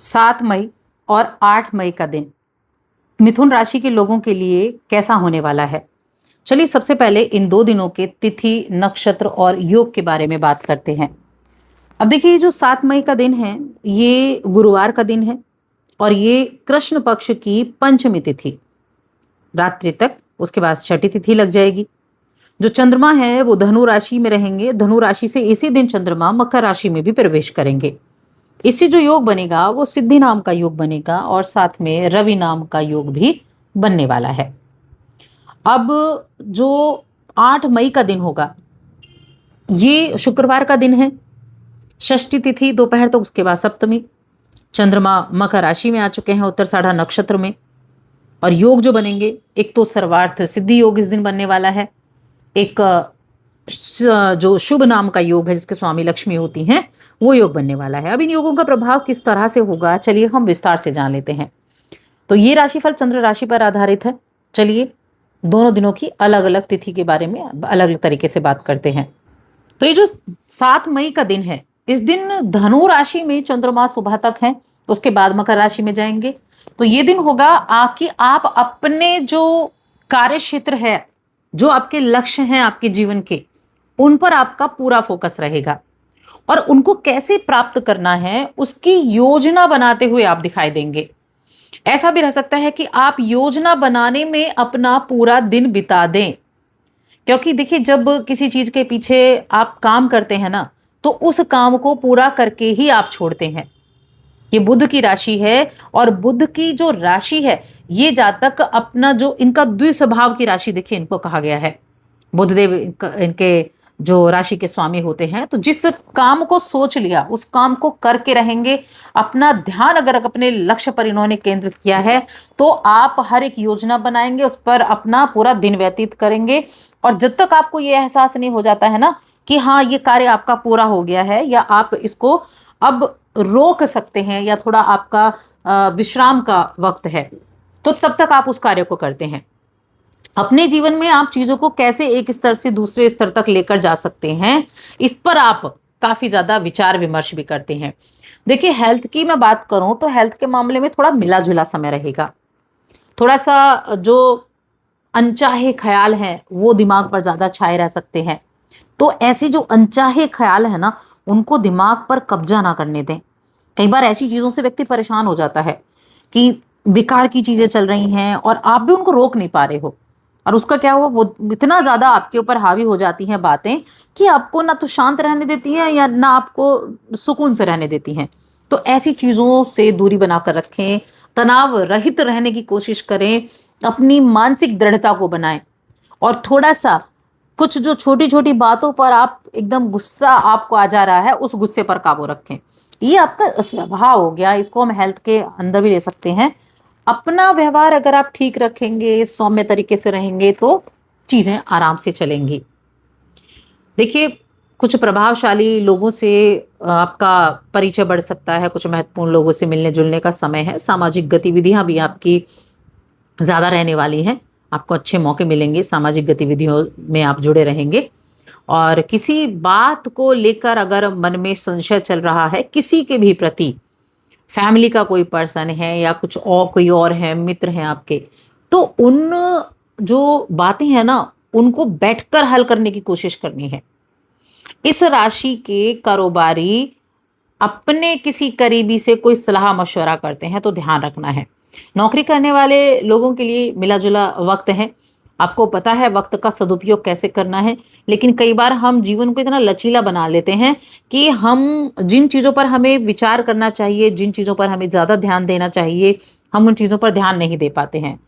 7 मई और 8 मई का दिन मिथुन राशि के लोगों के लिए कैसा होने वाला है। चलिए सबसे पहले इन 2 दिनों के तिथि, नक्षत्र और योग के बारे में बात करते हैं। अब देखिए, जो 7 मई का दिन है ये गुरुवार का दिन है और ये कृष्ण पक्ष की पंचमी तिथि रात्रि तक, उसके बाद छठी तिथि लग जाएगी। जो चंद्रमा है वो धनु राशि में रहेंगे, धनु राशि से इसी दिन चंद्रमा मकर राशि में भी प्रवेश करेंगे। इससे जो योग बनेगा वो सिद्धि नाम का योग बनेगा और साथ में रवि नाम का योग भी बनने वाला है। अब जो 8 मई का दिन होगा ये शुक्रवार का दिन है, षष्ठी तिथि दोपहर तक, उसके बाद सप्तमी। चंद्रमा मकर राशि में आ चुके हैं उत्तराषाढ़ा नक्षत्र में। और योग जो बनेंगे, एक तो सर्वार्थ सिद्धि योग इस दिन बनने वाला है, एक जो शुभ नाम का योग है जिसके स्वामी लक्ष्मी होती हैं वो योग बनने वाला है। अब इन योगों का प्रभाव किस तरह से होगा, चलिए हम विस्तार से जान लेते हैं। तो ये राशिफल चंद्र राशि पर आधारित है। चलिए दोनों दिनों की अलग अलग तिथि के बारे में अलग अलग तरीके से बात करते हैं। तो ये जो 7 मई का दिन है, इस दिन धनु राशि में चंद्रमा सुबह तक है, उसके बाद मकर राशि में जाएंगे। तो ये दिन होगा कि आप अपने जो कार्य क्षेत्र है, जो आपके लक्ष्य हैं आपके जीवन के, उन पर आपका पूरा फोकस रहेगा और उनको कैसे प्राप्त करना है उसकी योजना बनाते हुए आप दिखाई देंगे। ऐसा भी रह सकता है कि आप योजना बनाने में अपना पूरा दिन बिता दें, क्योंकि देखिए जब किसी चीज के पीछे आप काम करते हैं ना, तो उस काम को पूरा करके ही आप छोड़ते हैं। ये बुध की राशि है और बुध की जो राशि है, ये जातक अपना जो इनका द्विस्वभाव की राशि, देखिए इनको कहा गया है, बुधदेव इनके जो राशि के स्वामी होते हैं। तो जिस काम को सोच लिया उस काम को करके रहेंगे। अपना ध्यान अगर अपने लक्ष्य पर इन्होंने केंद्रित किया है तो आप हर एक योजना बनाएंगे, उस पर अपना पूरा दिन व्यतीत करेंगे। और जब तक आपको ये एहसास नहीं हो जाता है ना कि हाँ ये कार्य आपका पूरा हो गया है या आप इसको अब रोक सकते हैं या थोड़ा आपका विश्राम का वक्त है, तो तब तक आप उस कार्य को करते हैं। अपने जीवन में आप चीजों को कैसे एक स्तर से दूसरे स्तर तक लेकर जा सकते हैं, इस पर आप काफी ज्यादा विचार विमर्श भी करते हैं। देखिए हेल्थ की मैं बात करूं तो हेल्थ के मामले में थोड़ा मिला जुला समय रहेगा। थोड़ा सा जो अनचाहे ख्याल हैं वो दिमाग पर ज्यादा छाए रह सकते हैं। तो ऐसे जो अनचाहे ख्याल है ना, उनको दिमाग पर कब्जा ना करने दें। कई बार ऐसी चीजों से व्यक्ति परेशान हो जाता है कि बेकार की चीजें चल रही हैं और आप भी उनको रोक नहीं पा रहे हो, और उसका क्या हुआ, वो इतना ज्यादा आपके ऊपर हावी हो जाती हैं बातें कि आपको ना तो शांत रहने देती हैं या ना आपको सुकून से रहने देती हैं। तो ऐसी चीजों से दूरी बनाकर रखें, तनाव रहित रहने की कोशिश करें, अपनी मानसिक दृढ़ता को बनाएं और थोड़ा सा कुछ जो छोटी छोटी बातों पर आप एकदम गुस्सा आपको आ जा रहा है, उस गुस्से पर काबू रखें। ये आपका स्वभाव हो गया, इसको हम हेल्थ के अंदर भी ले सकते हैं। अपना व्यवहार अगर आप ठीक रखेंगे, सौम्य तरीके से रहेंगे, तो चीजें आराम से चलेंगी। देखिए कुछ प्रभावशाली लोगों से आपका परिचय बढ़ सकता है, कुछ महत्वपूर्ण लोगों से मिलने जुलने का समय है। सामाजिक गतिविधियां भी आपकी ज्यादा रहने वाली हैं, आपको अच्छे मौके मिलेंगे, सामाजिक गतिविधियों में आप जुड़े रहेंगे। और किसी बात को लेकर अगर मन में संशय चल रहा है किसी के भी प्रति, फैमिली का कोई पर्सन है या कुछ और कोई और है, मित्र हैं आपके, तो उन जो बातें हैं ना उनको बैठकर हल करने की कोशिश करनी है। इस राशि के कारोबारी अपने किसी करीबी से कोई सलाह मशवरा करते हैं तो ध्यान रखना है। नौकरी करने वाले लोगों के लिए मिला जुला वक्त है, आपको पता है वक्त का सदुपयोग कैसे करना है। लेकिन कई बार हम जीवन को इतना लचीला बना लेते हैं कि हम जिन चीज़ों पर हमें विचार करना चाहिए, जिन चीज़ों पर हमें ज़्यादा ध्यान देना चाहिए, हम उन चीज़ों पर ध्यान नहीं दे पाते हैं।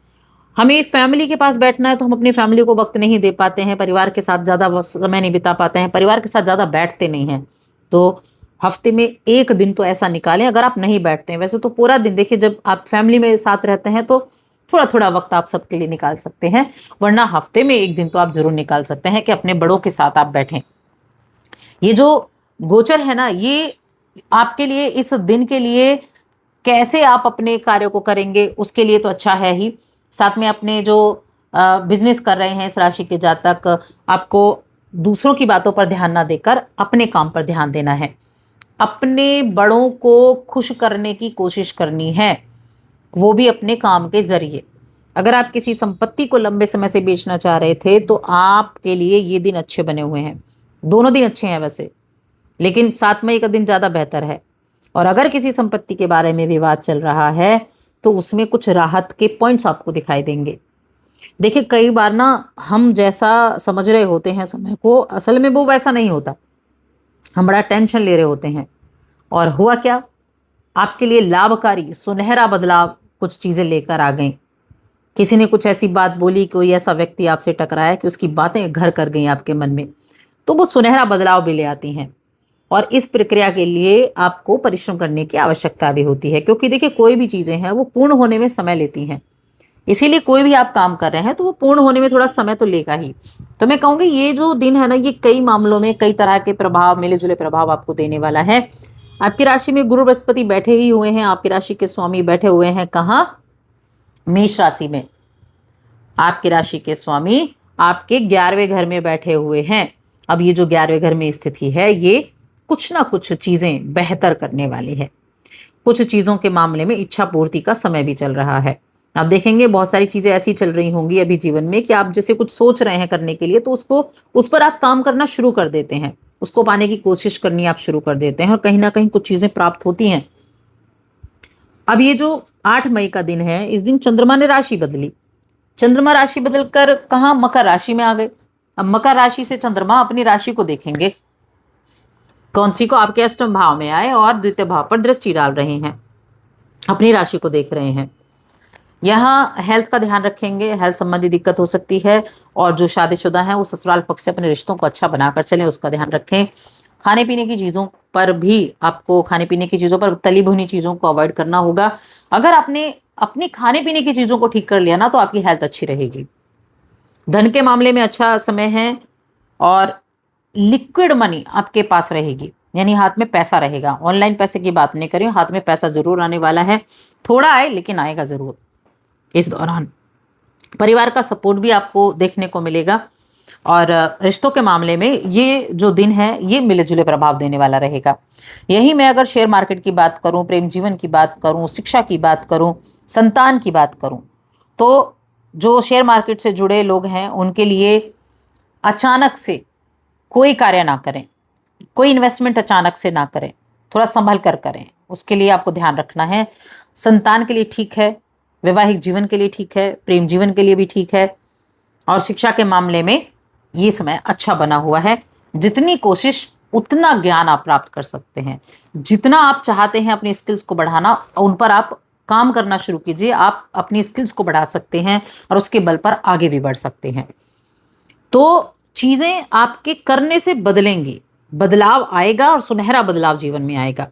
हमें फैमिली के पास बैठना है तो हम अपनी फैमिली को वक्त नहीं दे पाते हैं, परिवार के साथ ज़्यादा समय नहीं बिता पाते हैं, परिवार के साथ ज़्यादा बैठते नहीं हैं। तो हफ्ते में एक दिन तो ऐसा निकालें, अगर आप नहीं बैठते हैं। वैसे तो पूरा दिन, देखिए जब आप फैमिली में साथ रहते हैं तो थोड़ा थोड़ा वक्त आप सबके लिए निकाल सकते हैं, वरना हफ्ते में एक दिन तो आप जरूर निकाल सकते हैं कि अपने बड़ों के साथ आप बैठें। ये जो गोचर है ना, ये आपके लिए, इस दिन के लिए कैसे आप अपने कार्यों को करेंगे उसके लिए तो अच्छा है ही। साथ में अपने जो बिजनेस कर रहे हैं इस राशि के जातक, आपको दूसरों की बातों पर ध्यान ना देकर अपने काम पर ध्यान देना है। अपने बड़ों को खुश करने की कोशिश करनी है, वो भी अपने काम के जरिए। अगर आप किसी संपत्ति को लंबे समय से बेचना चाह रहे थे तो आपके लिए ये दिन अच्छे बने हुए हैं। दोनों दिन अच्छे हैं वैसे, लेकिन 7 मई का दिन ज़्यादा बेहतर है। और अगर किसी संपत्ति के बारे में विवाद चल रहा है तो उसमें कुछ राहत के पॉइंट्स आपको दिखाई देंगे। देखिए, कई बार ना हम जैसा समझ रहे होते हैं समय को, असल में वो वैसा नहीं होता। हम बड़ा टेंशन ले रहे होते हैं और हुआ क्या, आपके लिए लाभकारी सुनहरा बदलाव कुछ चीज़ें लेकर आ गई। किसी ने कुछ ऐसी बात बोली, कोई ऐसा व्यक्ति आपसे टकराया कि उसकी बातें घर कर गई आपके मन में, तो वो सुनहरा बदलाव भी ले आती हैं। और इस प्रक्रिया के लिए आपको परिश्रम करने की आवश्यकता भी होती है, क्योंकि देखिए कोई भी चीज़ें हैं वो पूर्ण होने में समय लेती हैं। इसीलिए कोई भी आप काम कर रहे हैं तो वो पूर्ण होने में थोड़ा समय तो लेगा ही। तो मैं कहूँगी ये जो दिन है ना, ये कई मामलों में कई तरह के प्रभाव, मिले जुले प्रभाव आपको देने वाला है। आपकी राशि में गुरु बृहस्पति बैठे ही हुए हैं, आपकी राशि के स्वामी बैठे हुए हैं कहाँ, मेष राशि में। आपकी राशि के स्वामी आपके 11वें घर में बैठे हुए हैं। अब ये जो 11वें घर में स्थिति है, ये कुछ ना कुछ चीजें बेहतर करने वाली है। कुछ चीजों के मामले में इच्छा पूर्ति का समय भी चल रहा है। आप देखेंगे बहुत सारी चीजें ऐसी चल रही होंगी अभी जीवन में कि आप जैसे कुछ सोच रहे हैं करने के लिए, तो उस पर आप काम करना शुरू कर देते हैं, उसको पाने की कोशिश करनी आप शुरू कर देते हैं और कहीं ना कहीं कुछ चीजें प्राप्त होती हैं। अब ये जो 8 मई का दिन है, इस दिन चंद्रमा ने राशि बदली। चंद्रमा राशि बदलकर कहाँ, मकर राशि में आ गए। अब मकर राशि से चंद्रमा अपनी राशि को देखेंगे, कौन सी को, आपके अष्टम भाव में आए और द्वितीय भाव पर दृष्टि डाल रहे हैं, अपनी राशि को देख रहे हैं। यहाँ हेल्थ का ध्यान रखेंगे, हेल्थ संबंधी दिक्कत हो सकती है। और जो शादीशुदा हैं वो ससुराल पक्ष से अपने रिश्तों को अच्छा बनाकर चलें, उसका ध्यान रखें। खाने पीने की चीज़ों पर भी आपको, खाने पीने की चीज़ों पर, तली भुनी चीज़ों को अवॉइड करना होगा। अगर आपने अपनी खाने पीने की चीज़ों को ठीक कर लिया ना, तो आपकी हेल्थ अच्छी रहेगी। धन के मामले में अच्छा समय है और लिक्विड मनी आपके पास रहेगी, यानी हाथ में पैसा रहेगा। ऑनलाइन पैसे की बात नहीं करें, हाथ में पैसा जरूर आने वाला है, थोड़ा आए लेकिन आएगा जरूर। इस दौरान परिवार का सपोर्ट भी आपको देखने को मिलेगा। और रिश्तों के मामले में ये जो दिन है ये मिले जुले प्रभाव देने वाला रहेगा। यही मैं अगर शेयर मार्केट की बात करूं, प्रेम जीवन की बात करूं, शिक्षा की बात करूं, संतान की बात करूं, तो जो शेयर मार्केट से जुड़े लोग हैं उनके लिए अचानक से कोई कार्य ना करें, कोई इन्वेस्टमेंट अचानक से ना करें, थोड़ा संभल कर करें, उसके लिए आपको ध्यान रखना है। संतान के लिए ठीक है, वैवाहिक जीवन के लिए ठीक है, प्रेम जीवन के लिए भी ठीक है। और शिक्षा के मामले में ये समय अच्छा बना हुआ है। जितनी कोशिश उतना ज्ञान आप प्राप्त कर सकते हैं। जितना आप चाहते हैं अपनी स्किल्स को बढ़ाना, उन पर आप काम करना शुरू कीजिए। आप अपनी स्किल्स को बढ़ा सकते हैं और उसके बल पर आगे भी बढ़ सकते हैं। तो चीज़ें आपके करने से बदलेंगी, बदलाव आएगा और सुनहरा बदलाव जीवन में आएगा।